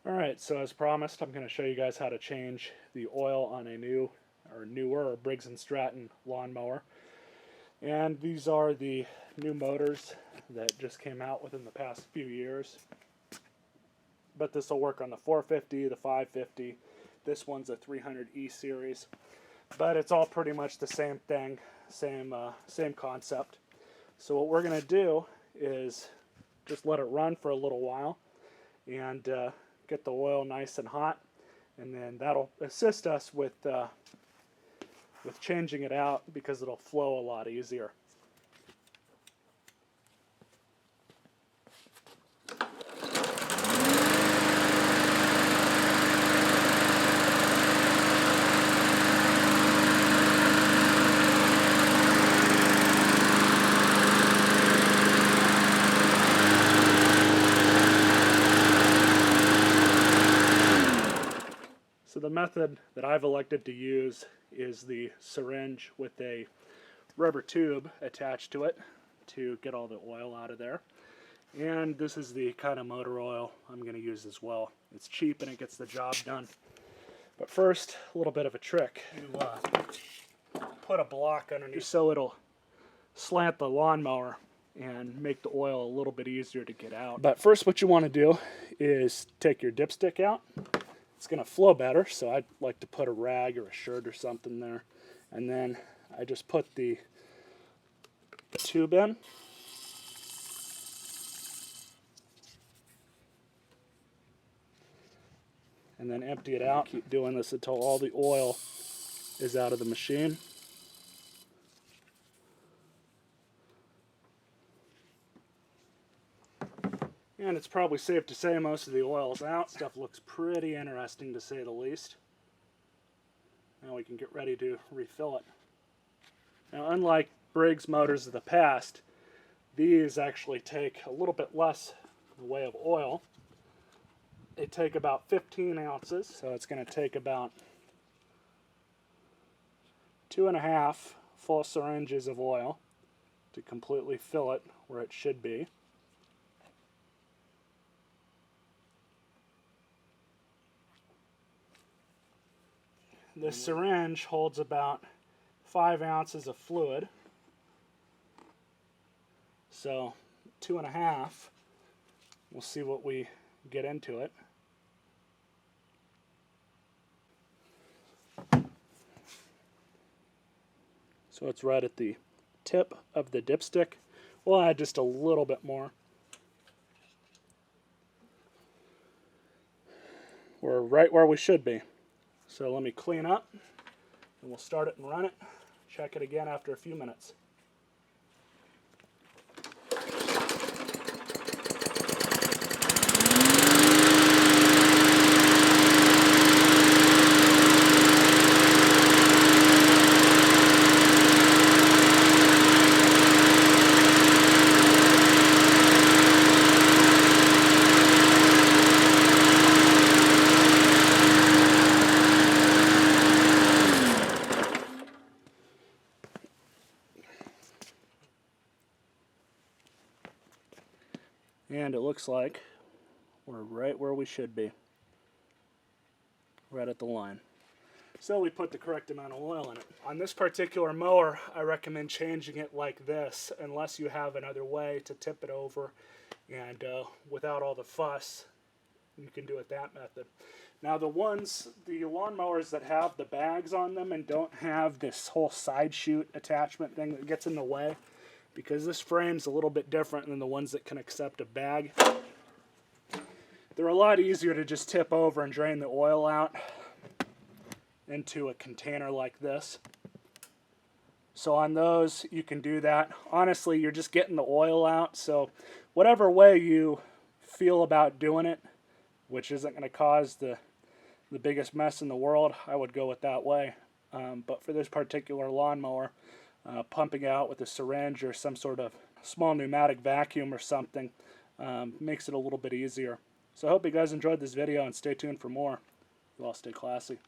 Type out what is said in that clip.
Alright, so as promised, I'm going to show you guys how to change the oil on a new or newer Briggs & Stratton lawnmower. And these are the new motors that just came out within the past few years. But this will work on the 450, the 550. This one's a 300E series. But it's all pretty much the same thing, same concept. So what we're going to do is just let it run for a little while and get the oil nice and hot, and then that'll assist us with changing it out because it'll flow a lot easier. So the method that I've elected to use is the syringe with a rubber tube attached to it to get all the oil out of there. And this is the kind of motor oil I'm going to use as well. It's cheap and it gets the job done. But first, a little bit of a trick. You put a block underneath so it'll slant the lawnmower and make the oil a little bit easier to get out. But first what you want to do is take your dipstick out. It's going to flow better, so I'd like to put a rag or a shirt or something there. And then I just put the tube in. And then empty it out. Keep doing this until all the oil is out of the machine. And it's probably safe to say most of the oil's out. Stuff looks pretty interesting, to say the least. Now we can get ready to refill it. Now, unlike Briggs motors of the past, these actually take a little bit less in the way of oil. They take about 15 ounces, so it's going to take about 2.5 full syringes of oil to completely fill it where it should be. This syringe holds about 5 ounces of fluid, so 2.5. We'll see what we get into it. So it's right at the tip of the dipstick. We'll add just a little bit more. We're right where we should be. So let me clean up, and we'll start it and run it. Check it again after a few minutes. And it looks like we're right where we should be. Right at the line. So we put the correct amount of oil in it. On this particular mower, I recommend changing it like this, unless you have another way to tip it over and without all the fuss, you can do it that method. Now the lawnmowers that have the bags on them and don't have this whole side chute attachment thing that gets in the way, because this frame's a little bit different than the ones that can accept a bag. They're a lot easier to just tip over and drain the oil out into a container like this. So on those, you can do that. Honestly, you're just getting the oil out, so whatever way you feel about doing it, which isn't going to cause the biggest mess in the world, I would go with that way. But for this particular lawnmower, pumping out with a syringe or some sort of small pneumatic vacuum or something makes it a little bit easier. So I hope you guys enjoyed this video and stay tuned for more. You all stay classy.